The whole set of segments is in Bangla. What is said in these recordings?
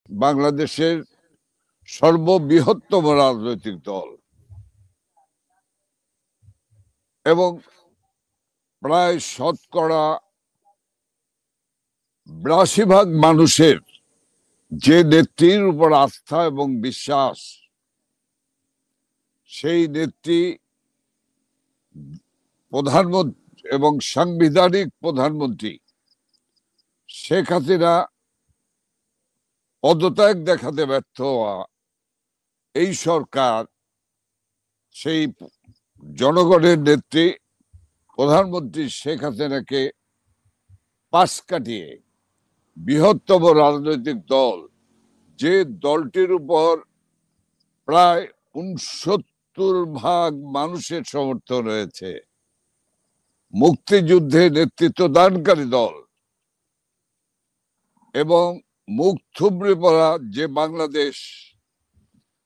বাংলাদেশের সর্ববৃহত্তম রাজনৈতিক দল এবং প্রায় শতকরা ৮২% মানুষের যে নেত্রীর উপর আস্থা এবং বিশ্বাস, সেই নেত্রী প্রধানমন্ত্রী এবং সাংবিধানিক প্রধানমন্ত্রী শেখ হাসিনা পদত্যাগ দেখাতে ব্যর্থ হওয়া এই সরকার সেই জনগণের নেত্রী প্রধানমন্ত্রী শেখ হাসিনাকে পাশ কাটিয়ে বৃহত্তম রাজনৈতিক দল, যে দলটির উপর প্রায় ৬৯% মানুষের সমর্থন রয়েছে, মুক্তিযুদ্ধে নেতৃত্ব দানকারী দল এবং মুখ থুবড়ে পড়া যে বাংলাদেশ,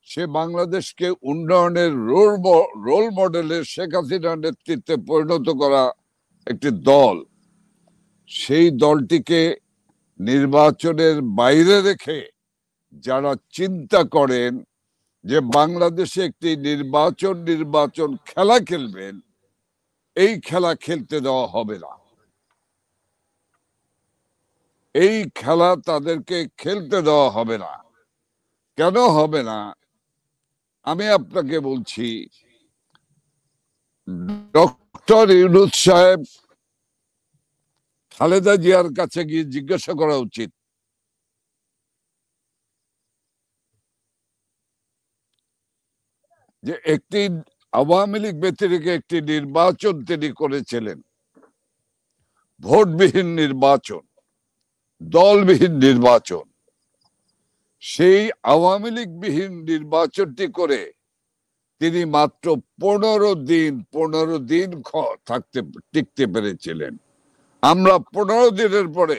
সে বাংলাদেশকে উন্নয়নের রোল মডেলে শেখ হাসিনার নেতৃত্বে পরিণত করা একটি দল, সেই দলটিকে নির্বাচনের বাইরে রেখে যারা চিন্তা করেন যে বাংলাদেশে একটি নির্বাচন খেলা খেলবেন, এই খেলা খেলতে দেওয়া হবে না। এই খেলা তাদেরকে খেলতে দেওয়া হবে না। কেন হবে না আমি আপনাকে বলছি। ডক্টর ইউনূস সাহেব খালেদা জিয়ার কাছে গিয়ে জিজ্ঞাসা করা উচিত যে একটি আওয়ামী লীগ ব্যতিরেকে একটি নির্বাচন তিনি করেছিলেন, ভোটবিহীন নির্বাচন, দলবিহীন নির্বাচন। সেই আওয়ামী লীগ বিহীন নির্বাচনটি করে তিনি মাত্র ১৫ দিন টিকতে পেরেছিলেন। আমরা ১৫ দিনের পরে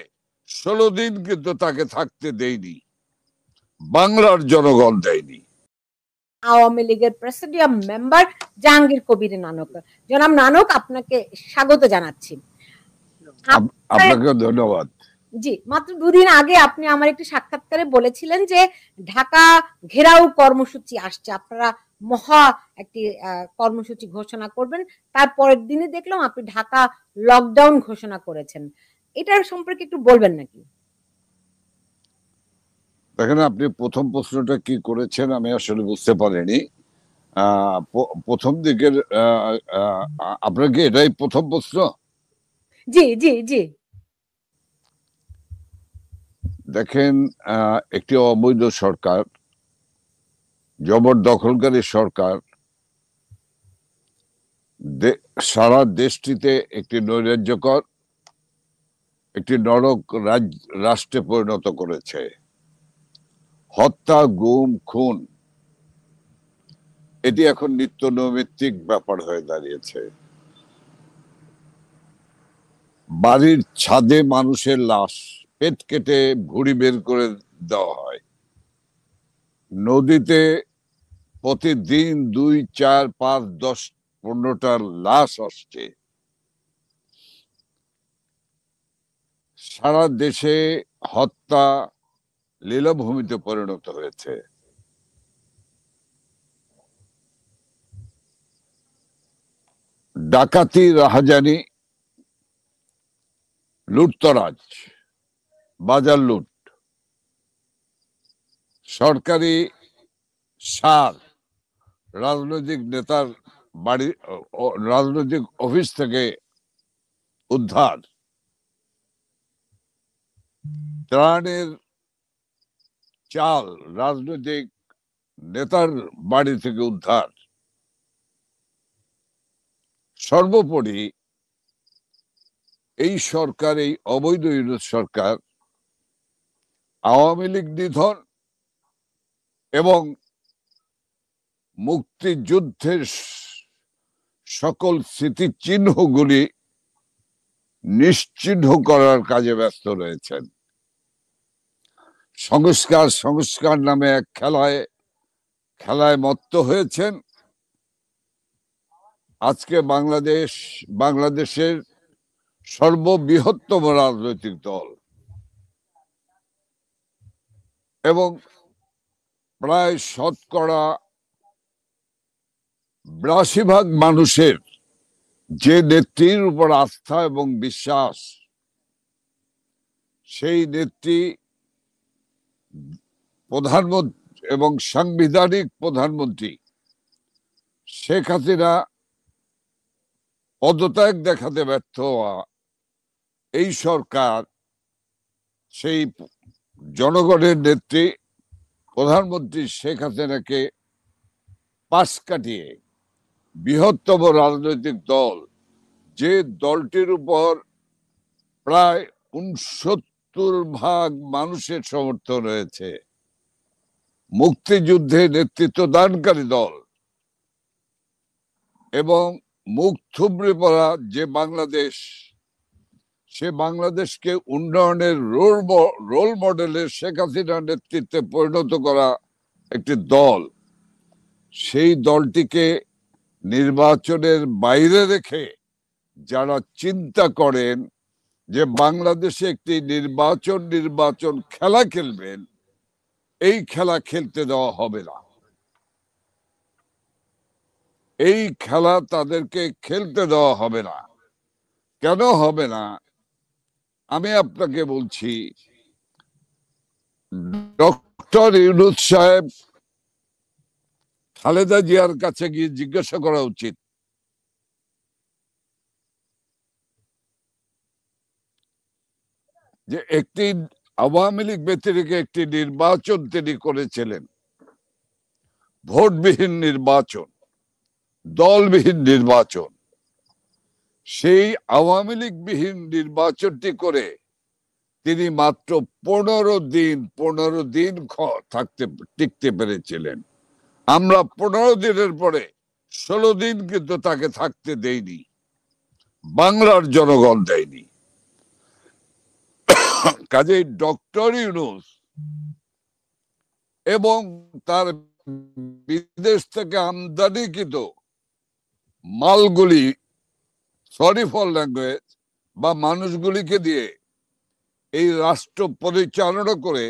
১৬ দিন কিন্তু তাকে থাকতে দেইনি, বাংলার জনগণ দেয়নি। আওয়ামী লীগের প্রেসিডিয়াম মেম্বার জাহাঙ্গীর কবির নানক। জনাব নানক, আপনাকে স্বাগত জানাচ্ছি। আপনাকে ধন্যবাদ। জি, মাত্র ২ দিন আগে আপনি আমার একটি সাক্ষাৎকারে বলেছিলেন যে ঢাকা ঘেরাও কর্মসূচি আসছে, আপনারা মহা একটি কর্মসূচি ঘোষণা করবেন। তারপরের দিনে দেখলাম আপনি ঢাকা লকডাউন ঘোষণা করেছেন। এটার সম্পর্কে একটু বলবেন নাকি? দেখেন, আপনি প্রথম প্রশ্নটা কি করেছেন আমি আসলে বুঝতে পারিনি। প্রথম দিকের আপনার কি এটাই প্রথম প্রশ্ন? জি জি জি। দেখেন, একটি অবৈধ সরকার, জবরদখলকারী সরকার সারা দেশটিতে একটি নৈরাজ্যকর, একটি নরক রাষ্ট্রে পরিণত করেছে। হত্যা, গুম, খুন এটি এখন নিত্য নৈমিত্তিক ব্যাপার হয়ে দাঁড়িয়েছে। বাড়ির ছাদে মানুষের লাশ পেট কেটে ভুঁড়ি বের করে দেওয়া হয়। নদীতে প্রতিদিন ২, ৪, ৫, ১০, ১৫টা লাশ আসছে। সারা দেশে হত্যা লীলাভূমিতে পরিণত হয়েছে। ডাকাতি, রাহাজানি, লুটতরাজ, বাজার লুট, সরকারি সার রাজনৈতিক নেতার বাড়ি, রাজনৈতিক অফিস থেকে উদ্ধার, ত্রাণের চাল রাজনৈতিক নেতার বাড়ি থেকে উদ্ধার। সর্বোপরি এই সরকার, এই অবৈধ ইউনূস সরকার আওয়ামী লীগ নিধন এবং মুক্তিযুদ্ধের সকল স্মৃতিচিহ্নগুলি নিশ্চিহ্ন করার কাজে ব্যস্ত রয়েছেন। সংস্কার নামে এক খেলায় মত্ত হয়েছেন। আজকে বাংলাদেশের সর্ববৃহত্তম রাজনৈতিক দল এবং প্রায় শতকরা 82% মানুষের যে নেত্রীর উপর আস্থা এবং বিশ্বাস, সেই নেত্রী প্রধানমন্ত্রী এবং সাংবিধানিক প্রধানমন্ত্রী শেখ হাসিনা পদত্যাগ দেখাতে ব্যর্থ হওয়া এই সরকার সেই জনগণের নেত্রী প্রধানমন্ত্রী শেখ হাসিনাকে পাশ কাটিয়ে বৃহত্তম রাজনৈতিক দল, যে দলটির উপর প্রায় 69% মানুষের সমর্থন রয়েছে, মুক্তিযুদ্ধে নেতৃত্ব দানকারী দল এবং মুখ থুবড়ে পড়া যে বাংলাদেশ, সে বাংলাদেশকে উন্নয়নের রোল মডেলের শেখ হাসিনার নেতৃত্বে পরিণত করা একটি দল, সেই দলটিকে নির্বাচনের বাইরে রেখে যারা চিন্তা করেন যে বাংলাদেশে একটি নির্বাচন খেলা খেলবেন, এই খেলা খেলতে দেওয়া হবে না। এই খেলা তাদেরকে খেলতে দেওয়া হবে না। কেন হবে না? আমি আপনাকে বলছি, ডক্টর ইউনূস সাহেব খালেদা জিয়ার কাছে গিয়ে জিজ্ঞাসা করা উচিত যে একটি আওয়ামী লীগ ব্যতিরেকে একটি নির্বাচন তিনি করেছিলেন, ভোটবিহীন নির্বাচন, দলবিহীন নির্বাচন। সেই আওয়ামী লীগ বিহীন নির্বাচনটি করে তিনি মাত্র 15 দিন টিকতে পেরেছিলেন। আমরা 15 দিনের পরে 16 দিন কিন্তু তাকে থাকতে দেইনি, বাংলার জনগণ দেয়নি। কাজেই ডক্টর ইউনূস এবং তার বিদেশ থেকে আমদানিকৃত মালগুলি, সরি ফর ল্যাঙ্গুয়েজ, বা মানুষগুলিকে দিয়ে এই রাষ্ট্র পরিচালনা করে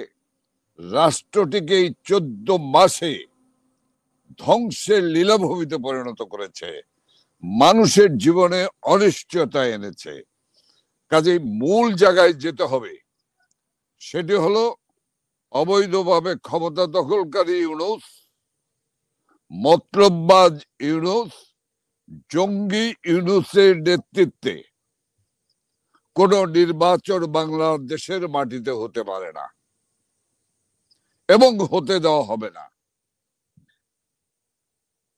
রাষ্ট্রটিকে এই 14 মাসে ধ্বংসের লীলাভূমিতে পরিণত করেছে, মানুষের জীবনে অনিশ্চয়তা এনেছে। কাজেই মূল জায়গায় যেতে হবে, সেটি হলো অবৈধভাবে ক্ষমতা দখলকারী ইউনূস, মতলববাজ ইউনূস, জঙ্গি ইউনূসের নেতৃত্বে কোন নির্বাচন বাংলাদেশের মাটিতে হতে পারে না এবং হতে দেওয়া হবে না।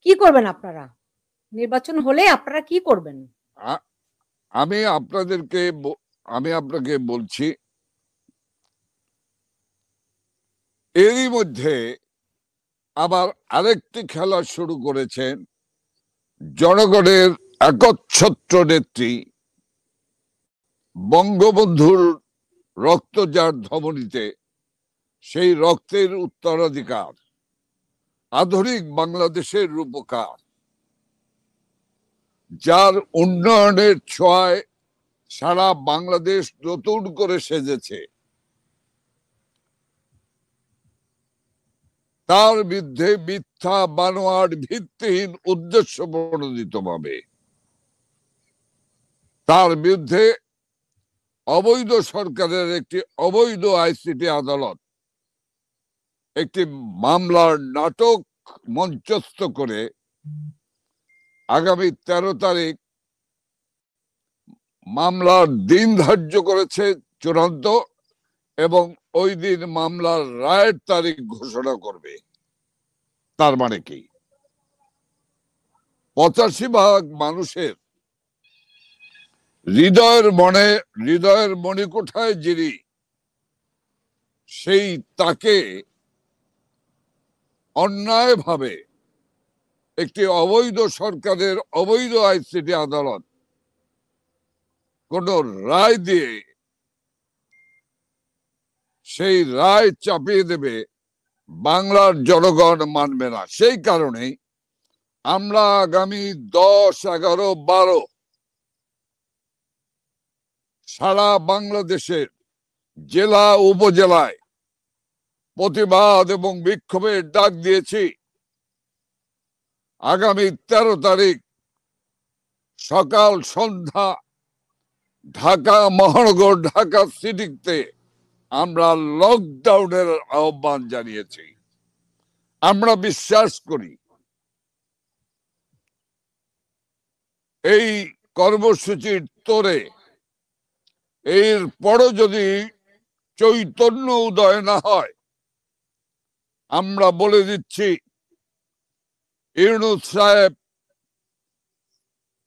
কি করবেন আপনারা? নির্বাচন হলে আপনারা কি করবেন? আমি আপনাকে বলছি, এরই মধ্যে আবার আরেকটি খেলা শুরু করেছেন জনগণের একচ্ছত্র নেত্রী, বঙ্গবন্ধুর রক্ত যার ধমনীতে, সেই রক্তের উত্তরাধিকার, আধুনিক বাংলাদেশের রূপকার, যার উন্নয়নের ছোঁয়ায় সারা বাংলাদেশ নতুন করে সেজেছে, তার বিরুদ্ধে মিথ্যা, বানোয়াট, ভিত্তিহীন, উদ্দেশ্য প্রণোদিত ভাবে তার বিরুদ্ধে অবৈধ সরকারের একটি অবৈধ আইসিটি আদালত একটি মামলার নাটক মঞ্চস্থ করে আগামী 13 তারিখ মামলার দিন ধার্য করেছে চূড়ান্ত, এবং ওই দিন মামলার রায়ের তারিখ ঘোষণা করবে। তার মানে কি? 85% মানুষের হৃদয়ের মণিকোঠায় যিনি, সেই তাকে অন্যায়ভাবে একটি অবৈধ সরকারের অবৈধ আইসিটি আদালত কোন রায় দিয়ে সেই রায় চাপিয়ে দেবে, বাংলার জনগণ মানবে না। সেই কারণেই আমরা আগামী 10, 11, 12 সারা বাংলাদেশের জেলা উপজেলায় প্রতিবাদ এবং বিক্ষোভের ডাক দিয়েছি। আগামী 13 তারিখ সকাল সন্ধ্যা ঢাকা মহানগর, ঢাকা সিটিতে আমরা লকডাউনের আহ্বান জানিয়েছি। আমরা বিশ্বাস করি এই কর্মসূচির তোরে এরপরও যদি চৈতন্য উদয় না হয়, আমরা বলে দিচ্ছি ইউনূস সাহেব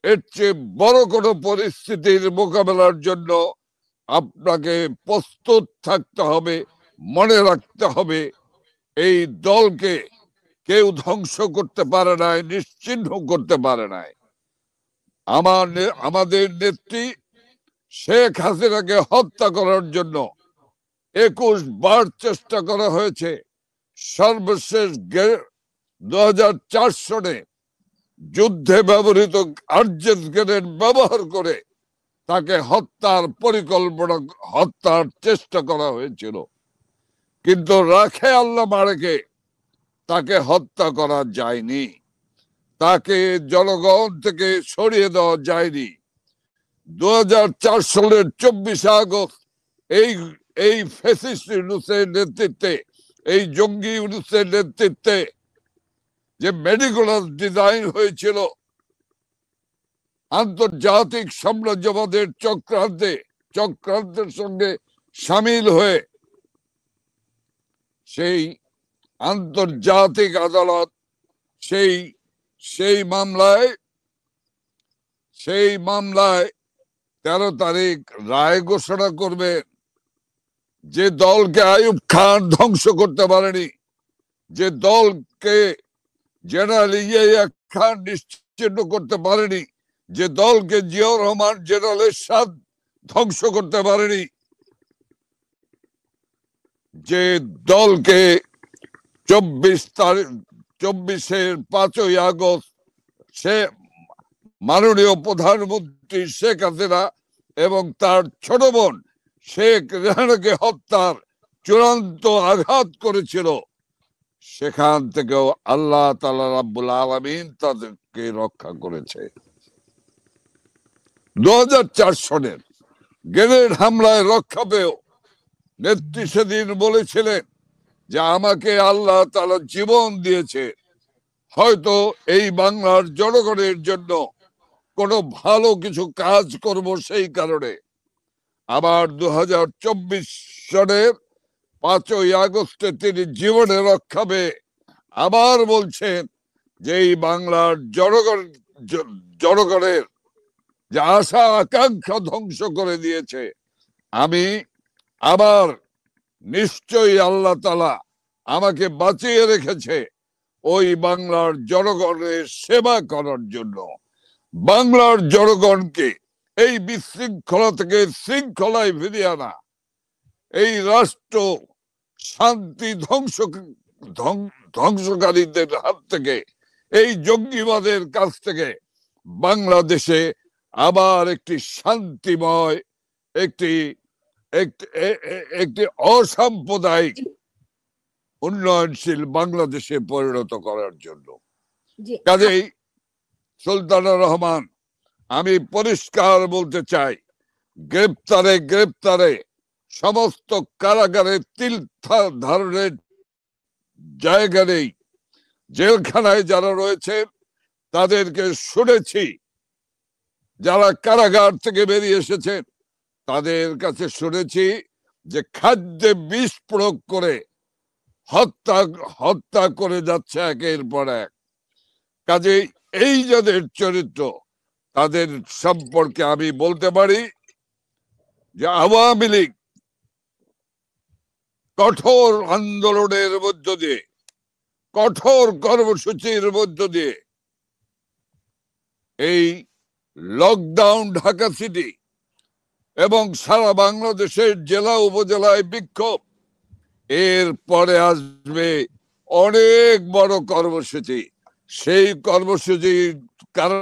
এর চেয়ে বড় কোনো পরিস্থিতির মোকাবেলার জন্য আপনাকে প্রস্তুত থাকতে হবে। মনে রাখতে হবে এই দলকে কেউ ধ্বংস করতে পারে নাই, নিশ্চিহ্ন করতে পারে নাই। আমাদের নেত্রী শেখ হাসিনাকে হত্যা করার জন্য 21 বার চেষ্টা করা হয়েছে। সর্বশেষ 2004 সনে যুদ্ধে ব্যবহৃত আর্জেস গ্রেনেড ব্যবহার করে তাকে হত্যার পরিকল্পনা, হত্যার চেষ্টা করা হয়েছিল, কিন্তু রাখে আল্লাহ মারেকে তাকে হত্যা করা যায়নি, তাকে জনগণ থেকে সরিয়ে দেওয়া যায়নি। 2004 সালের 24 আগস্ট এই ফ্যাসিস্ট ইউনূসের নেতৃত্বে, এই জঙ্গি ইউনূসের নেতৃত্বে যে মেডিকুলাস ডিজাইন হয়েছিল আন্তর্জাতিক সাম্রাজ্যবাদের চক্রান্তের সঙ্গে সামিল হয়ে, সেই আন্তর্জাতিক আদালত সেই মামলায় 13 তারিখ রায় ঘোষণা করবে। যে দলকে আইয়ুব খান ধ্বংস করতে পারেনি, যে দলকে জেনারেল ইয়াহিয়া খান নিশ্চিহ্ন করতে পারেনি, যে দলকে জিয়াউর রহমান জেনারেল এরশাদ ধ্বংস করতে পারেনি, যে দলকে 24-এর 5ই আগস্ট সে মাননীয় প্রধানমন্ত্রী শেখ হাসিনা এবং তার ছোট বোন শেখ রেহানাকে হত্যার চূড়ান্ত আঘাত করেছিল, সেখান থেকেও আল্লাহ তাআলা রাব্বুল আলামিন তাদেরকে রক্ষা করেছে। 2004 সনের গ্রেনেড হামলায় রক্ষা পেয়েও নেত্রী সেদিন বলেছিলেন যে আমাকে আল্লাহ তাআলা জীবন দিয়েছে, হয়তো এই বাংলার জনগণের জন্য কোনো ভালো কিছু কাজ করব সেই কারণে। আবার 2024 সনের 5ই আগস্টে তিনি জীবনে রক্ষা পেয়ে আবার বলছেন যে এই বাংলার জনগণের যে আশা আকাঙ্ক্ষা ধ্বংস করে দিয়েছে, আমি আবার নিশ্চয়ই আল্লাহ তাআলা আমাকে বাঁচিয়ে রেখেছে ওই বাংলার জনগণের সেবা করার জন্য, বাংলার জনগণকে এই বিশৃঙ্খলা থেকে শৃঙ্খলায় ফিরিয়ে আনা, এই রাষ্ট্র শান্তি ধ্বংসকারীদের হাত থেকে, এই জঙ্গিবাদের কাছ থেকে বাংলাদেশে আবার একটি শান্তিময়, একটি অসাম্প্রদায়িক উন্নয়নশীল বাংলাদেশে পরিণত করার জন্য। কাজেই সুলতানা রহমান, আমি পরিষ্কার বলতে চাই, গ্রেপ্তারে সমস্ত কারাগারে তিল ধারণের জায়গা নেই। জেলখানায় যারা রয়েছেন তাদেরকে শুনেছি, যারা কারাগার থেকে বেরিয়ে এসেছেন তাদের কাছে শুনেছি যে খাদ্যে বিষ প্রয়োগ করে হত্যা করে যাচ্ছে একের পর এক। কাজে এই যাদের চরিত্র, তাদের সম্পর্কে আমি বলতে পারি যে আওয়ামী লীগ কঠোর আন্দোলনের মধ্য দিয়ে, কঠোর কর্মসূচির মধ্য দিয়ে এই লকডাউন, ঢাকা সিটি এবং সারা বাংলাদেশের জেলা উপজেলায় বিক্ষোভ, এর পরে আসবে অনেক বড় কর্মসূচি। সেই কর্মসূচির কারণ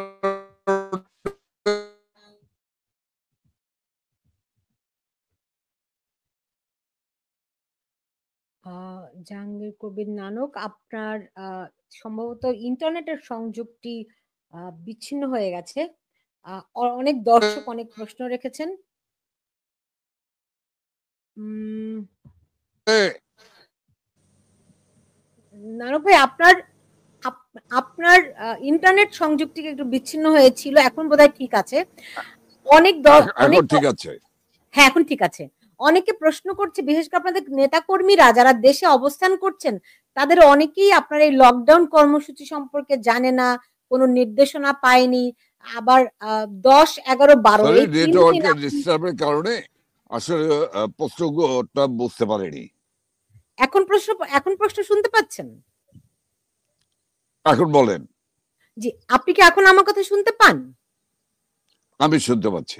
জাহাঙ্গীর কবির নানক, আপনার সম্ভবত ইন্টারনেটের সংযোগটি বিচ্ছিন্ন হয়ে গেছে। অনেক দর্শক অনেক প্রশ্ন রেখেছেন। নানক ভাই, আপনার আপনার ইন্টারনেট সংযোগটি একটু বিচ্ছিন্ন হয়েছিল, এখন বোধহয় ঠিক আছে। অনেক এখন ঠিক আছে। হ্যাঁ, এখন ঠিক আছে। অনেকে প্রশ্ন করছে, বিশেষ করে আপনাদের নেতা কর্মীরা যারা দেশে অবস্থান করছেন, তাদের অনেকেই আপনার এই লকডাউন কর্মসূচি সম্পর্কে জানে না, কোনো নির্দেশনা পায়নি। আবার 10, 11, 12 এই 3 দিন ডিস্টার্বের কারণে আসলে প্রশ্নটা বুঝতে পারেনি। এখন প্রশ্ন শুনতে পাচ্ছেন? এখন বলেন। জি, আপনি কি এখন আমার কথা শুনতে পান? আমি শুনতে পাচ্ছি।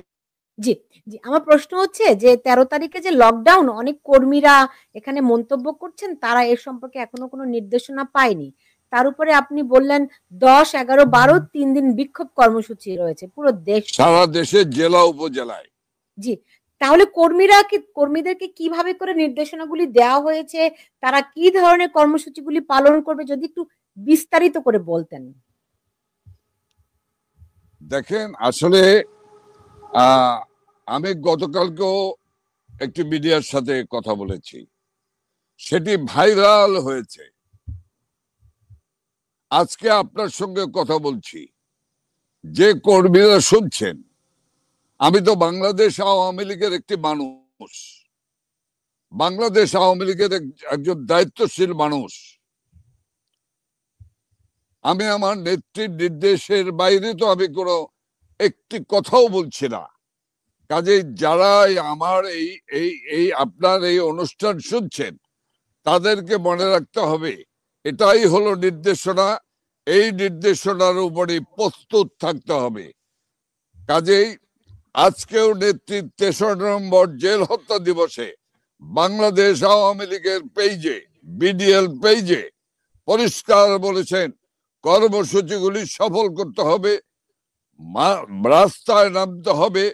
জি, জি, আমার প্রশ্ন হচ্ছে যে 13 তারিখে যে লকডাউন, অনেক কর্মীরা এখানে মন্তব্য করছেন তারা এর সম্পর্কে এখনো কোনো নির্দেশনা পায়নি। তার উপরে আপনি বললেন 10, 11, 12 3 দিন বিক্ষোভ কর্মসূচি রয়েছে পুরো দেশ, সারা দেশে জেলা উপজেলায়। জি, তাহলে কর্মীদেরকে কিভাবে করে নির্দেশনাগুলি দেওয়া হয়েছে, তারা কি ধরনের কর্মসূচিগুলি পালন করবে, যদি একটু বিস্তারিত করে বলতেন। দেখেন, আসলে আমি গতকালকেও একটি মিডিয়ার সাথে কথা বলেছি, সেটি ভাইরাল হয়েছে। আজকে আপনার সঙ্গে কথা বলছি, যে কর্মীরা শুনছেন, আমি তো বাংলাদেশ আওয়ামী লীগের একটি মানুষ, বাংলাদেশ আওয়ামী লীগের একজন দায়িত্বশীল মানুষ। আমি আমার নেত্রীর নির্দেশের বাইরে তো আমি কোনো একটি কথাও বলছি না। কাজেই যারা আমার এই আপনার এই অনুষ্ঠান শুনছেন, তাদেরকে মনে রাখতে হবে এটাই হলো নির্দেশনা, এই নির্দেশনার উপরে প্রস্তুত থাকতে হবে। কাজেই আজকেও নেত্রীর 63 নম্বর জেল হত্যা দিবসে বাংলাদেশ আওয়ামী লীগের পেজে, বিডিএল পেজে পরিষ্কার বলেছেন কর্মসূচিগুলি সফল করতে হবে, রাস্তায় নামতে হবে,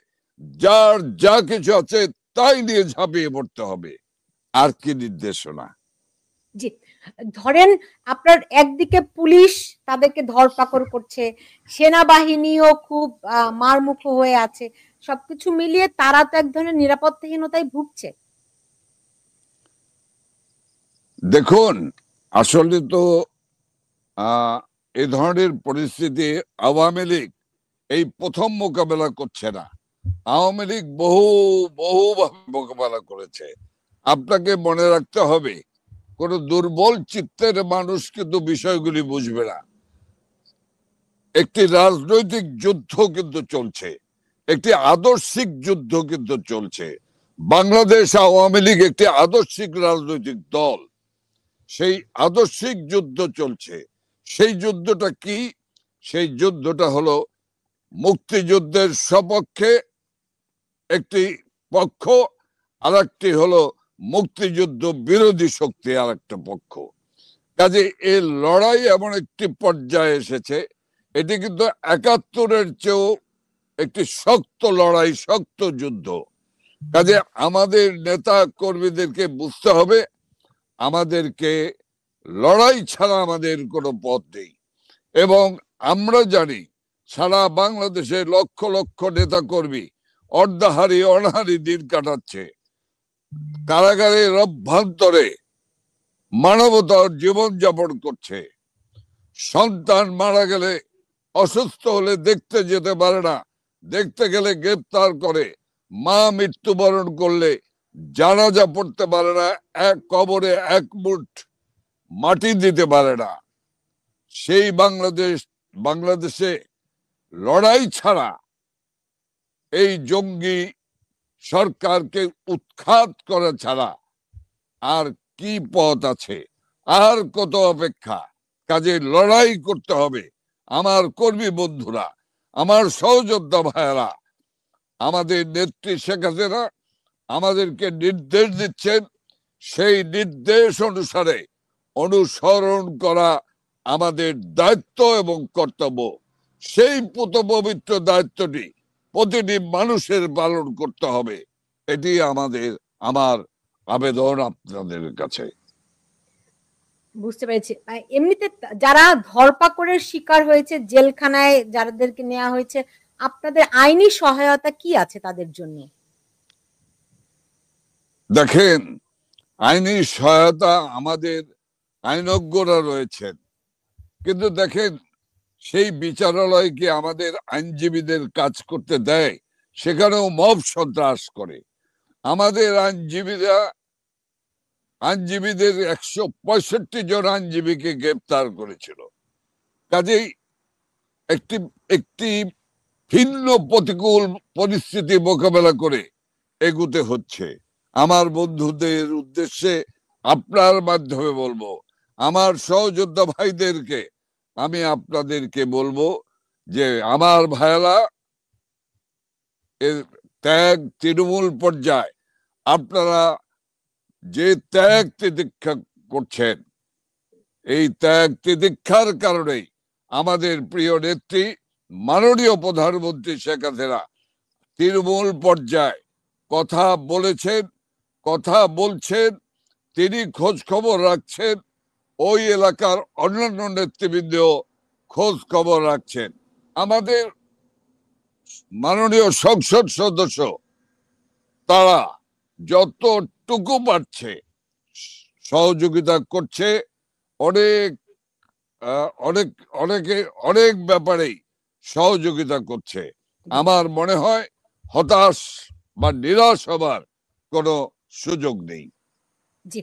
যার যা কিছু আছে তাই নিয়ে ঝাঁপিয়ে পড়তে হবে। আর কি নির্দেশনা? জি, ধরেন আপনার একদিকে পুলিশ তাদেরকে ধরপাকড় করছে, সেনাবাহিনীও খুব মারমুখো হয়ে আছে, সবকিছু মিলিয়ে তারা তো এক ধরনের নিরাপত্তাহীনতায় ভুগছে। দেখুন, আসলে তো এই ধরনের পরিস্থিতি আওয়ামী লীগ এই প্রথম মোকাবেলা করছে না। আওয়ামী লীগ বহুভাবে মোকাবেলা করেছে। আপনাকে মনে রাখতে হবে, কোন দুর্বল চিত্তের মানুষ কিন্তু বিষয়গুলি বুঝবে না। একটি রাজনৈতিক যুদ্ধ কিন্তু চলছে, একটি আদর্শিক যুদ্ধ কিন্তু চলছে। বাংলাদেশ আওয়ামী লীগ একটি আদর্শিক রাজনৈতিক দল, সেই আদর্শিক যুদ্ধ চলছে। সেই যুদ্ধটা কি? সেই যুদ্ধটা হলো মুক্তিযুদ্ধের সপক্ষে একটি পক্ষ, আর একটি হলো মুক্তিযুদ্ধ বিরোধী শক্তি আর একটা পক্ষ। কাজে এই লড়াই এমন একটি পর্যায়ে এসেছে, এটি কিন্তু 71-এর চেয়েও একটি শক্ত লড়াই, শক্ত যুদ্ধ। কাজে আমাদের নেতা কর্মীদেরকে বুঝতে হবে, আমাদেরকে লড়াই ছাড়া আমাদের কোনো পথ নেই। এবং আমরা জানি সারা বাংলাদেশে লক্ষ লক্ষ নেতা কর্মী অর্ধাহারি অনাহারি দিন কাটাচ্ছে, কারাগারের অভ্যন্তরে মানবতার জীবন যাপন করছে। সন্তান মারা গেলে, অসুস্থ হলে দেখতে যেতে পারে না, দেখতে গেলে গ্রেপ্তার করে। মা মৃত্যুবরণ করলে জানাজা পড়তে পারে না, এক কবরে এক মুঠ মাটি দিতে পারে না। সেই বাংলাদেশে লড়াই ছাড়া, এই জঙ্গি সরকারকে উৎখাত করা ছাড়া আর কি পথ আছে? আর কত অপেক্ষা? কাজে লড়াই করতে হবে। আমার কর্মী বন্ধুরা, আমার সহযোদ্ধা ভাইয়েরা, আমাদের নেত্রী শেখ হাসিনা আমাদেরকে নির্দেশ দিচ্ছেন, সেই নির্দেশ অনুসারে অনুসরণ করা আমাদের দায়িত্ব এবং কর্তব্য। সেই পবিত্র দায়িত্বটি প্রতিটি মানুষের পালন করতে হবে। এটি আমার আবেদন আপনাদের কাছে। বুঝতে পেরেছি। এমনিতে যারা ধরপাকড়ের শিকার হয়েছে, জেলখানায় যাদেরকে নেওয়া হয়েছে, আপনাদের আইনি সহায়তা কি আছে তাদের জন্য? দেখেন, আইনি সহায়তা আমাদের আইনজ্ঞরা রয়েছেন, কিন্তু দেখেন সেই বিচারালয় কি আমাদের আইনজীবীদের কাজ করতে দেয়? সেখানেও মব সন্ত্রাস করে। আমাদের আইনজীবীদের 165 জন আইনজীবীকে গ্রেপ্তার করেছিল। কাজেই একটি একটি ভিন্ন প্রতিকূল পরিস্থিতি মোকাবেলা করে এগুতে হচ্ছে। আমার বন্ধুদের উদ্দেশ্যে আপনার মাধ্যমে বলবো, আমার সহযোদ্ধা ভাইদেরকে আমি আপনাদেরকে বলবো যে আমার ভাইয়েরা, এর ত্যাগ তৃণমূল পর্যায়ে আপনারা যে ত্যাগ তিতিক্ষা করছেন, এই ত্যাগ তিতিক্ষার কারণেই আমাদের প্রিয় নেত্রী মাননীয় প্রধানমন্ত্রী শেখ হাসিনা তৃণমূল পর্যায়ে কথা বলেছেন, কথা বলছেন, তিনি খোঁজ খবর রাখছেন, ওই এলাকার অন্যান্য নেতৃবৃন্দ খোঁজ খবর রাখছেন। আমাদের মাননীয় সংসদ সদস্য তারা যতটুকু পারছে সহযোগিতা করছে। অনেক অনেক অনেকে অনেক ব্যাপারেই সহযোগিতা করছে। আমার মনে হয় হতাশ বা নিরাশ হবার কোনো সুযোগ নেই। জি,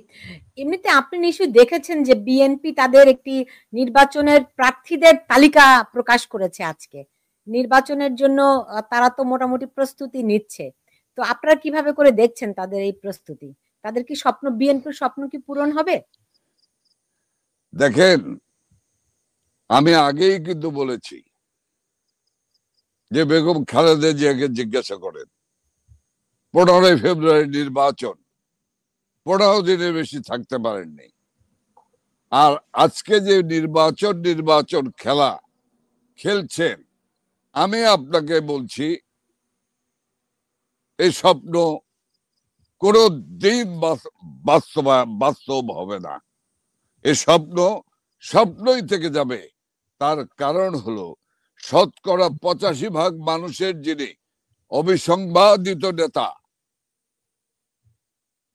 এমনিতে আপনি নিশ্চয়ই দেখেছেন যে বিএনপি তাদের একটি নির্বাচনের প্রার্থীদের তালিকা প্রকাশ করেছে আজকে। নির্বাচনের জন্য তারা তো মোটামুটি প্রস্তুতি নিচ্ছে। তো আপনারা কিভাবে করে দেখছেন তাদের এই প্রস্তুতি? তাদের কি স্বপ্ন, বিএনপির স্বপ্ন কি পূরণ হবে? দেখেন, আমি আগেই কিন্তু বলেছি যে বেগম খালেদা জিয়াকে জিজ্ঞাসা করেন, 15 ফেব্রুয়ারি নির্বাচন, 15 দিনের বেশি থাকতে পারেননি। আর আজকে যে নির্বাচন খেলা খেলছেন, আমি আপনাকে বলছি এই স্বপ্ন কোনো দিন বাস্তব হবে না। এই স্বপ্নই থেকে যাবে। তার কারণ হলো 85% মানুষের যিনি অবিসংবাদিত নেতা,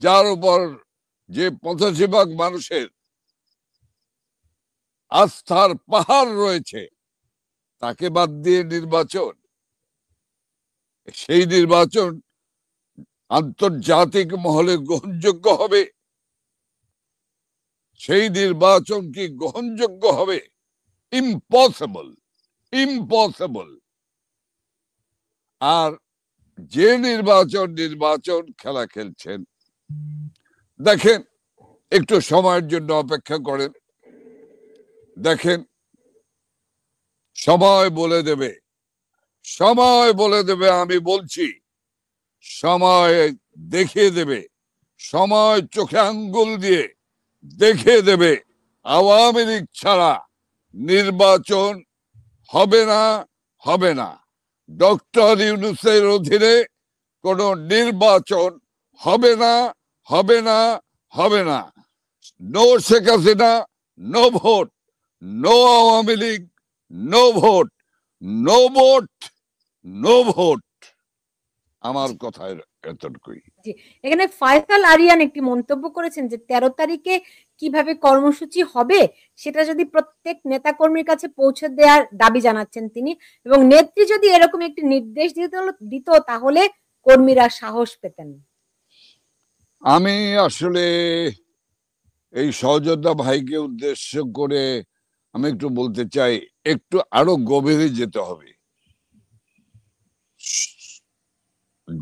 যার উপর যে 85% মানুষের আস্থার পাহাড় রয়েছে, তাকে বাদ দিয়ে নির্বাচন, সেই নির্বাচন আন্তর্জাতিক মহলে গ্রহণযোগ্য হবে? সেই নির্বাচন কি গ্রহণযোগ্য হবে? Impossible, impossible. আর যে নির্বাচন খেলা খেলছেন, দেখেন, একটু সময়ের জন্য অপেক্ষা করেন, দেখেন সময় বলে দেবে, সময় বলে দেবে। আমি বলছি সময় দেখিয়ে দেবে, সময় চোখে আঙ্গুল দিয়ে দেখিয়ে দেবে আওয়ামী লীগ ছাড়া নির্বাচন হবে না, হবে না। ডক্টর ইউনূসের অধীনে কোন নির্বাচন হবে না, হবে না, হবে না। No Sheikh Hasina, no vote, no Awami League, no vote, no vote, no vote. আমার কথা এতটুকুই। এখানে ফয়সাল আরিয়ান একটি মন্তব্য করেছেন যে 13 তারিখে কিভাবে কর্মসূচি হবে সেটা যদি প্রত্যেক নেতাকর্মীর কাছে পৌঁছে দেওয়ার দাবি জানাচ্ছেন তিনি, এবং নেত্রী যদি এরকম একটি নির্দেশ দিত তাহলে কর্মীরা সাহস পেতেন। আমি আসলে এই সহযোদ্ধা ভাইকে উদ্দেশ্য করে আমি একটু বলতে চাই, একটু আরো গভীরে যেতে হবে।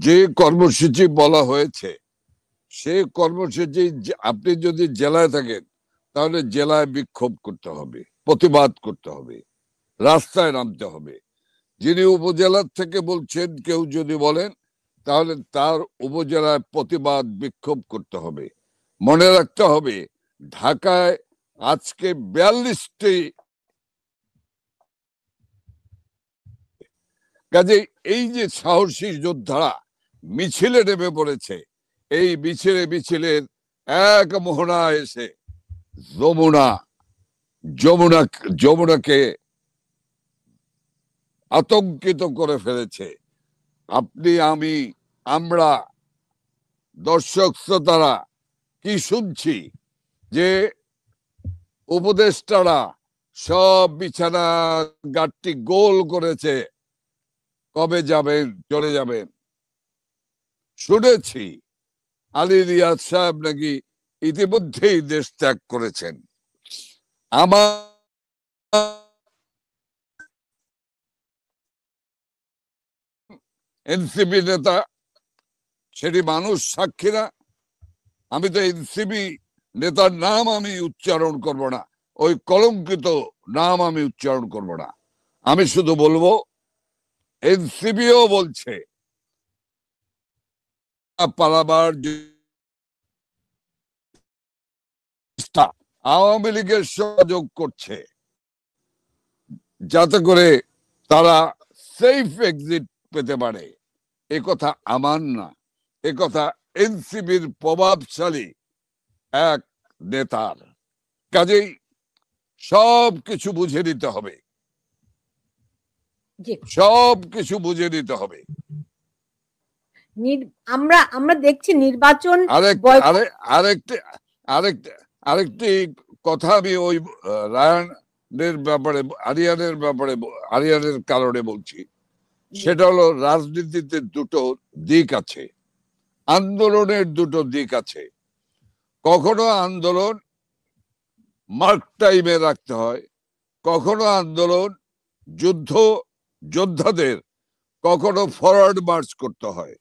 যে কর্মসূচি বলা হয়েছে, সে কর্মসূচি আপনি যদি জেলায় থাকেন তাহলে জেলায় বিক্ষোভ করতে হবে, প্রতিবাদ করতে হবে, রাস্তায় নামতে হবে। যিনি উপজেলার থেকে বলছেন, কেউ যদি বলেন, তাহলে তার উপজেলায় প্রতিবাদ বিক্ষোভ করতে হবে। মনে রাখতে হবে, ঢাকায় আজকে 42টি, কাজে এই যে সাহসী যোদ্ধারা মিছিলে নেমে পড়েছে, এই মিছিলের এক মোহনা এসে যমুনা যমুনা যমুনাকে আতঙ্কিত করে ফেলেছে। আপনি, আমি, আমরা দর্শক শ্রোতারা কি শুনছি যে উপদেষ্টারা সব বিছানা গাঁটটি গোল করেছে, কবে যাবেন, চলে যাবেন। শুনেছি আলী রিয়াজ সাহেব নাকি ইতিমধ্যেই দেশ ত্যাগ করেছেন। আমার এনসিপি নেতা, সেটি মানুষ সাক্ষী না। আমি তো এনসিপি নেতার নাম আমি উচ্চারণ করব না, ওই কলঙ্কিত নাম আমি উচ্চারণ করব না। আমি শুধু বলবো এনসিপিও বলছে পালাবার আওয়ামী লীগের সহযোগ করছে যাতে করে তারা সেফ এক্সিট পেতে পারে। এ কথা আমার না, এ কথা এনসিপির প্রভাবশালী এক নেতার। কাজেই সব কিছু বুঝে নিতে হবে, সব কিছু বুঝে নিতে হবে। আমরা আমরা দেখছি নির্বাচন আরেকটি কথা আমি ওই রায়ানের ব্যাপারে, আরিয়ানের কারণে বলছি। সেটা হলো রাজনীতিতে দুটো দিক আছে, আন্দোলনের দুটো দিক আছে। কখনো আন্দোলন মার্ক টাইমে রাখতে হয়, কখনো আন্দোলন যোদ্ধাদের কখনো ফরওয়ার্ড মার্চ করতে হয়,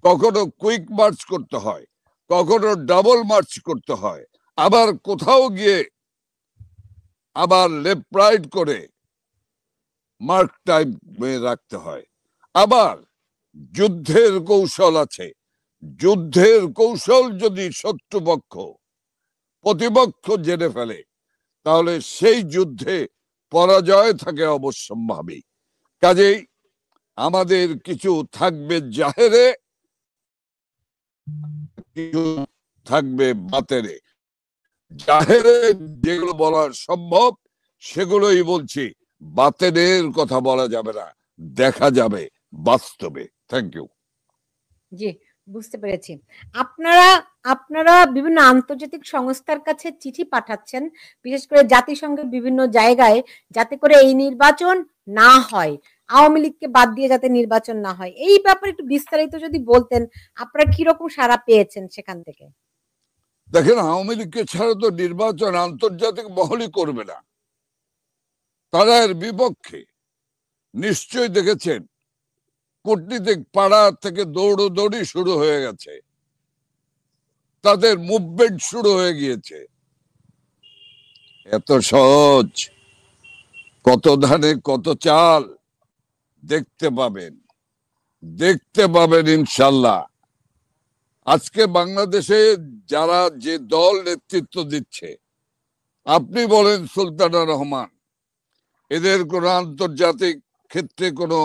কখনো কুইক মার্চ করতে হয়, কখনো ডাবল মার্চ করতে হয়, আবার কোথাও গিয়ে আবার লেফট রাইট করে মার্ক টাইমে রাখতে হয়। আবার যুদ্ধের কৌশল আছে। যুদ্ধের কৌশল যদি শত্রুপক্ষ প্রতিপক্ষ জেনে ফেলে তাহলে সেই যুদ্ধে পরাজয় থাকে অবশ্যম্ভাবী। কাজেই আমাদের কিছু থাকবে জাহেরে, কিছু থাকবে বাতেরে। জাহেরে যেগুলো বলা সম্ভব সেগুলোই বলছি, বাতেনের কথা বলা যাবে না, দেখা যাবে বাস্তবে। Thank you. জি, বুঝতে পেরেছি। আপনারা আপনারা বিভিন্ন আন্তর্জাতিক সংস্থার কাছে চিঠি পাঠাচ্ছেন, বিশেষ করে জাতিসংঘের বিভিন্ন জায়গায়, যাতে করে এই নির্বাচন না হয়, আওয়ামী লীগকে বাদ দিয়ে যাতে নির্বাচন না হয়। এই ব্যাপারে একটু বিস্তারিত যদি বলতেন, আপনারা কিরকম সাড়া পেয়েছেন সেখান থেকে? দেখেন, আওয়ামী লীগকে ছাড়া তো নির্বাচন আন্তর্জাতিক মহলই করবে না, তারা এর বিপক্ষে। নিশ্চয়ই দেখেছেন কূটনীতিক পাড়া থেকে দৌড়দৌড়ি শুরু হয়ে গেছে, তাদের মুভমেন্ট শুরু হয়ে গিয়েছে। এত সহজ, কত ধানে কত চাল দেখতে পাবেন ইনশাল্লাহ। আজকে বাংলাদেশে যারা যে দল নেতৃত্ব দিচ্ছে, আপনি বলেন সুলতানা রহমান, এদের কোনো আন্তর্জাতিক ক্ষেত্রে কোনো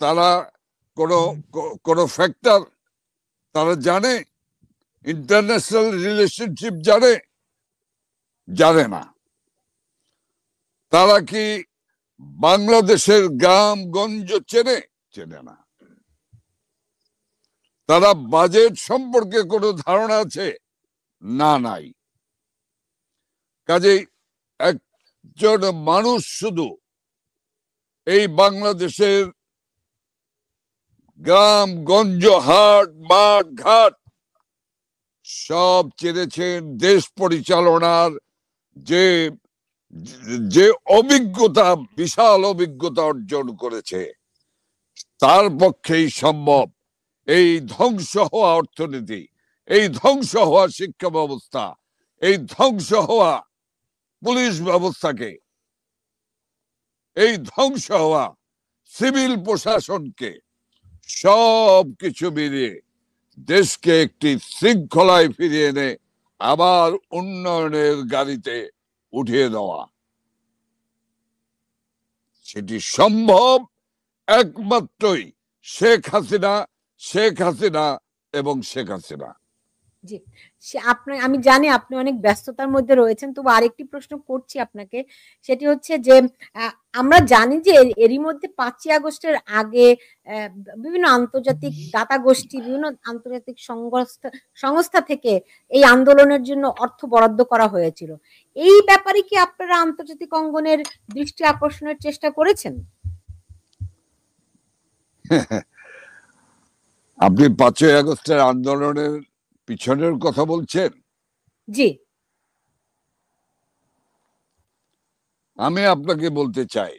তারা কোনো ফ্যাক্টর তারা জানে? ইন্টারন্যাশনাল রিলেশনশিপ জানে না। তারা কি বাংলাদেশের গ্রামগঞ্জ চেনে না। তারা বাজেট সম্পর্কে কোনো ধারণা আছে? না, নাই। কাজেই একজন মানুষ শুধু এই বাংলাদেশের গ্রামগঞ্জ, হাট, মাঠ, ঘাট সব চেনেছেন। দেশ পরিচালনার যে অভিজ্ঞতা, বিশাল অভিজ্ঞতা অর্জন করেছে, তার পক্ষেই সম্ভব এই ধ্বংস হওয়া অর্থনীতি, এই ধ্বংস হওয়া শিক্ষা ব্যবস্থা, এই ধ্বংস হওয়া পুলিশ ব্যবস্থাকে, এই ধ্বংস হওয়া সিভিল প্রশাসনকে, সব কিছু মিলিয়ে দেশকে একটি শৃঙ্খলায় ফিরিয়ে এনে আবার উন্নয়নের গাড়িতে উঠিয়ে দেওয়া। সেটি সম্ভব একমাত্রই শেখ হাসিনা এবং শেখ হাসিনা। জি, আমি জানি আপনি অনেক ব্যস্ততার মধ্যে রয়েছেন, তবু আরেকটি প্রশ্ন করছি আপনাকে। সেটি হচ্ছে যে আমরা জানি যে এরই মধ্যে ৫ই আগস্টের আগে বিভিন্ন আন্তর্জাতিক দাতা গোষ্ঠী, বিভিন্ন আন্তর্জাতিক সংস্থা থেকে এই আন্দোলনের জন্য অর্থ বরাদ্দ করা হয়েছিল। এই ব্যাপারে কি আপনারা আন্তর্জাতিক অঙ্গনের দৃষ্টি আকর্ষণের চেষ্টা করেছেন? আপনি ৫ই আগস্টের আন্দোলনের পিছনের কথা বলছেন? জি। আমি আপনাকে বলতে চাই,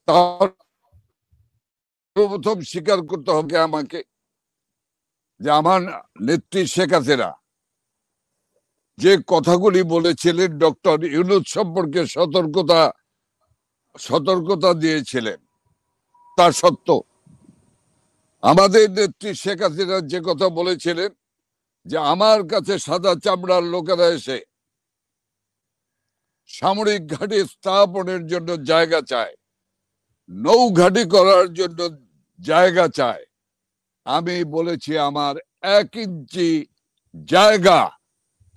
তার প্রথম স্বীকার করতে হবে আমাকে যে আমার নেত্রী শেখ হাসিনা যে কথাগুলি বলেছিলেন, ডক্টর ইউনূস সম্পর্কে সতর্কতা দিয়েছিলেন, তা সত্য। আমাদের নেত্রী শেখ হাসিনা যে কথা বলেছিলেন যে আমার কাছে সাদা চামড়ার লোকেরা এসে সামরিক ঘাঁটি স্থাপনের জন্য জায়গা চায়, নৌ ঘাঁটি করার জন্য জায়গা চায়, আমি বলেছি আমার ১ ইঞ্চি জায়গা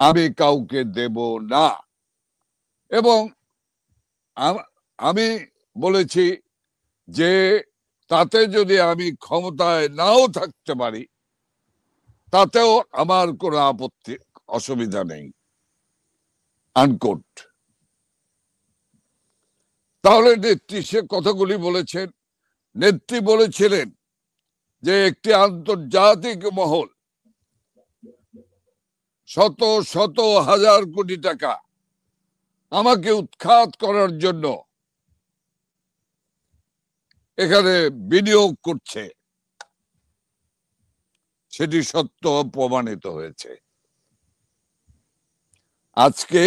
আমি কাউকে দেব না। এবং আমি বলেছি যে তাতে যদি আমি ক্ষমতায় নাও থাকতে পারি তাতেও আমার কোনো আপত্তি অসুবিধা নেই, আনকোট। তাহলে নেত্রী সে কথাগুলি বলেছেন। নেত্রী বলেছিলেন যে একটি আন্তর্জাতিক মহল শত শত হাজার কোটি টাকা আমাকে উৎখাত করার জন্য এখানে বিনিয়োগ করছে, সেটি সত্য প্রমাণিত হয়েছে। আজকে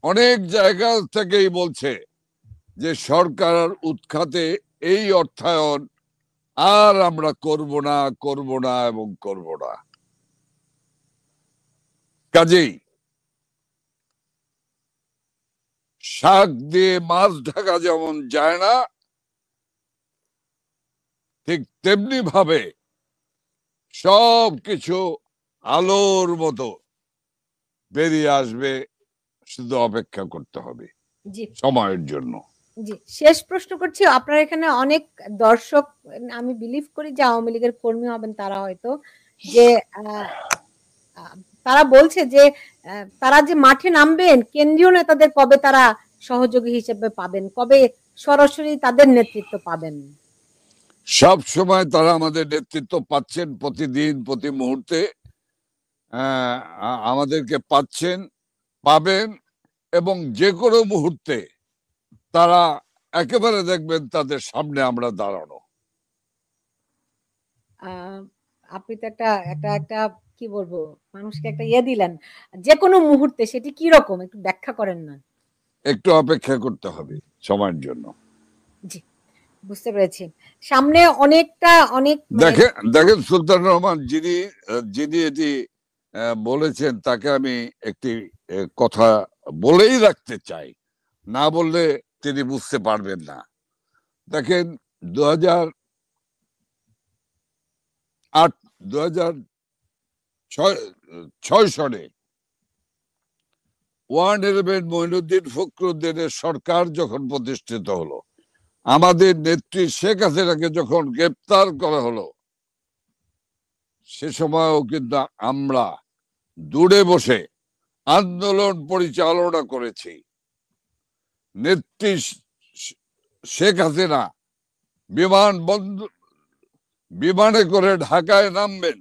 অনেক জায়গা থেকেই বলছে যে সরকার উৎখাতে এই অর্থায়ন আর আমরা করব না এবং করব না। কাজেই শাক দিয়ে মাছ ঢাকা যেমন যায় না, ঠিক তেমনি ভাবে সবকিছু আলোর মতো বেরিয়ে আসবে, শুধু অপেক্ষা করতে হবে সময়ের জন্য। জি, শেষ প্রশ্ন করছি। আপনার এখানে অনেক দর্শক, আমি বিলিভ করি যে আওয়ামী লীগের কর্মী হবেন তারা, হয়তো যে তারা বলছে যে তারা যে মাঠে নামবেন, কেন্দ্রীয় নেতাদের কবে তারা সহযোগী হিসেবে পাবেন, কবে সরাসরি তাদের নেতৃত্ব পাবেন? সব সময় তারা আমাদের নেতৃত্ব পাচ্ছেন, প্রতিদিন প্রতি মুহূর্তে আমাদেরকে পাবেন, এবং যে কোনো মুহূর্তে তারা একেবারে দেখবেন তাদের সামনে আমরা দাঁড়ানো। আপনি তো একটা কি বলবো, মানুষকে একটা দিলেন, যে কোনো মুহূর্তে, সেটি কি রকম একটু ব্যাখ্যা করেন না? একটু অপেক্ষা করতে হবে সময়ের জন্য। জি, বুঝতে পেরেছি। সামনে অনেক দেখেন সুলতান রহমান যিনি এটি বলেছেন, তাকে আমি একটি কথা বলেই রাখতে চাই, না বললে তিনি বুঝতে পারবেন না। দেখেন 2006 সনে 111 মঈনুদ্দিন ফখরুদ্দিনের সরকার যখন প্রতিষ্ঠিত হলো, আমাদের নেত্রী শেখ হাসিনাকে যখন গ্রেপ্তার করা হলো, সে সময়ও কিন্তু আমরা দূরে বসে আন্দোলন পরিচালনা করেছি। নেত্রী শেখ হাসিনা বিমানে করে ঢাকায় নামবেন,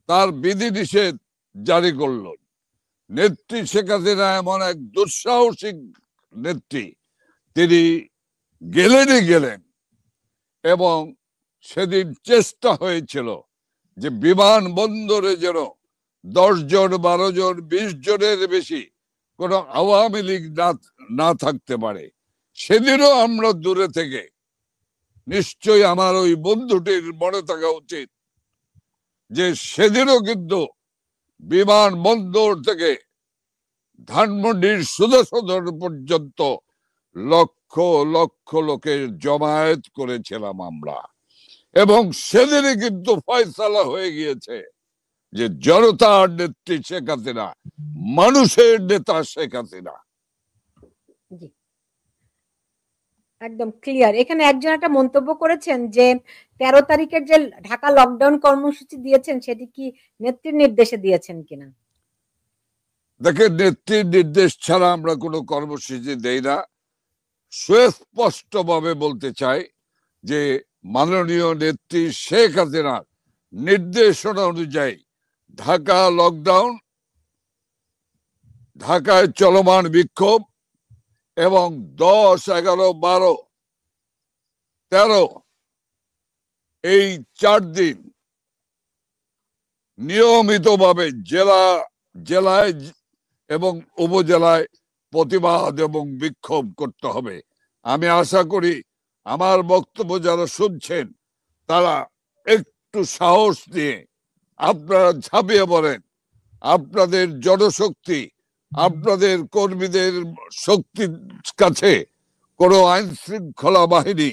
তার বিধিনিষেধ জারি করল। নেত্রী শেখ হাসিনা এমন এক দুঃসাহসিক নেত্রী, তিনি গেলেন এবং সেদিন চেষ্টা হয়েছিল যে বিমানবন্দরে যেন 10 জন 12 জন 20 জনের বেশি কোনো আওয়ামী লীগ না থাকতে পারে। সেদিনও আমরা দূরে থেকে, নিশ্চয়ই আমার ওই বন্ধুটির মনে থাকা উচিত যে সেদিনও কিন্তু বিমানবন্দর থেকে ধানমন্ডির সুধা সদন পর্যন্ত লক্ষ লক্ষ লোকের জমায়েত করেছিলাম আমরা। এবং সেদিনই কিন্তু ফয়সালা হয়ে গিয়েছে যে জনতার নেত্রী শেখ হাসিনা, মানুষের নেতা শেখ হাসিনা। জি, একদম ক্লিয়ার। এখানে একজন একটা মন্তব্য করেছেন যে 13 তারিখের যে ঢাকা লকডাউন কর্মসূচি দিয়েছেন সেটি কি নেত্রীর নির্দেশে দিয়েছেন কিনা? দেখেন, নেত্রীর নির্দেশ ছাড়া আমরা কোনো কর্মসূচি দেই না। সুস্পষ্ট ভাবে বলতে চাই যে মাননীয় নেত্রী শেখ হাসিনার নির্দেশনা অনুযায়ী ঢাকা লকডাউন, ঢাকায় চলমান বিক্ষোভ এবং 10, 11, 12, 13 এই 4 দিন নিয়মিতভাবে জেলায় এবং উপজেলায় প্রতিবাদ এবং বিক্ষোভ করতে হবে। আমি আশা করি আমার বক্তব্য যারা শুনছেন তারা একটু সাহস নিয়ে আপনারা ঝাঁপিয়ে পড়েন। আপনাদের জনশক্তি, আপনাদের কর্মীদের শক্তির কাছে কোনো আইন শৃঙ্খলা বাহিনী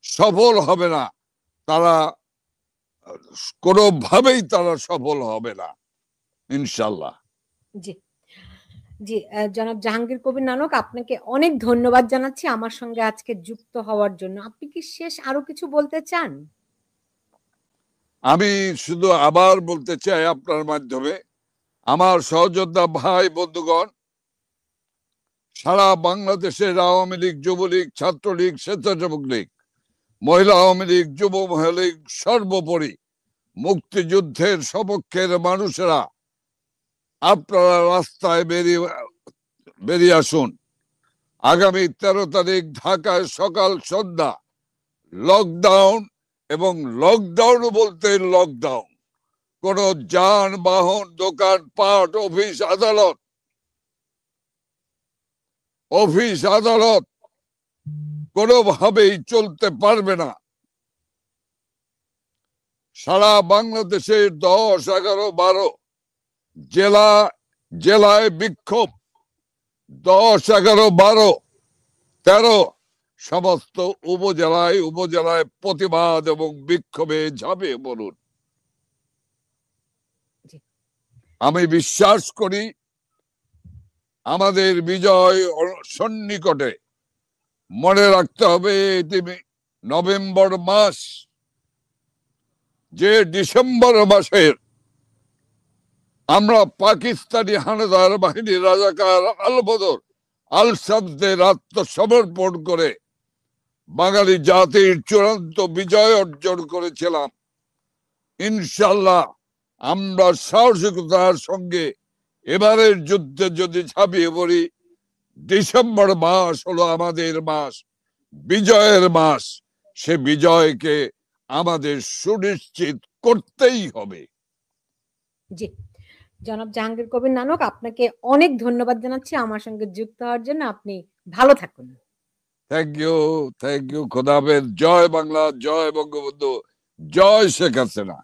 সফল হবে না। তারা কোনোভাবেই তারা সফল হবে না, ইনশাল্লাহ। জি, জি, জনাব জাহাঙ্গীর কবির নানক, আপনাকে অনেক ধন্যবাদ জানাচ্ছি আমার সঙ্গে আজকে যুক্ত হওয়ার জন্য। আপনি কি শেষ আরো কিছু বলতে চান? আমি শুধু আবার বলতে চাই আপনার মাধ্যমে, আমার সহযোদ্ধা ভাই বন্ধুগণ, সারা বাংলাদেশের আওয়ামী লীগ, যুবলীগ, ছাত্রলীগ, স্বেচ্ছাসেবক লীগ, মহিলা আওয়ামী লীগ, যুব মহিলা লীগ, সর্বোপরি মুক্তিযুদ্ধের সপক্ষের মানুষেরা আপনারা রাস্তায় বেরিয়ে আসুন। আগামী 13 তারিখ ঢাকায় সকাল সন্ধ্যা লকডাউন, এবং লকডাউন বলতে লকডাউন, কোন যানবাহন, দোকানপাট, অফিস আদালত কোনোভাবেই চলতে পারবে না। সারা বাংলাদেশের 10, 11, 12 জেলায় বিক্ষোভ, 10, 11, 12, 13 সমস্ত উপজেলায় প্রতিবাদ এবং বিক্ষোভে ঝাঁপিয়ে পড়ুন। আমি বিশ্বাস করি আমাদের বিজয় সন্নিকটে। মনে রাখতে হবে এটি নভেম্বর মাস, যে ডিসেম্বর মাসের আমরা পাকিস্তানি হানাদার বাহিনী রাজাকার আল-বদর, আল-শামসদের আত্মসমর্পণ করে বাঙালি জাতির চূড়ান্ত বিজয় অর্জন করেছিলাম। ইনশাল্লাহ আমরা সাহসিকতার সঙ্গে এবারের যুদ্ধে যদি ঝাঁপিয়ে পড়ি, ডিসেম্বর মাস হলো আমাদের মাস, বিজয়ের মাস। সে বিজয়কে আমাদের সুনিশ্চিত করতেই হবে। জি, জনাব জাহাঙ্গীর কবির নানক, আপনাকে অনেক ধন্যবাদ জানাচ্ছি আমার সঙ্গে যুক্ত হওয়ার জন্য। আপনি ভালো থাকুন। Thank you. খোদা হাফেজ। জয় বাংলা, জয় বঙ্গবন্ধু, জয় শেখ হাসিনা।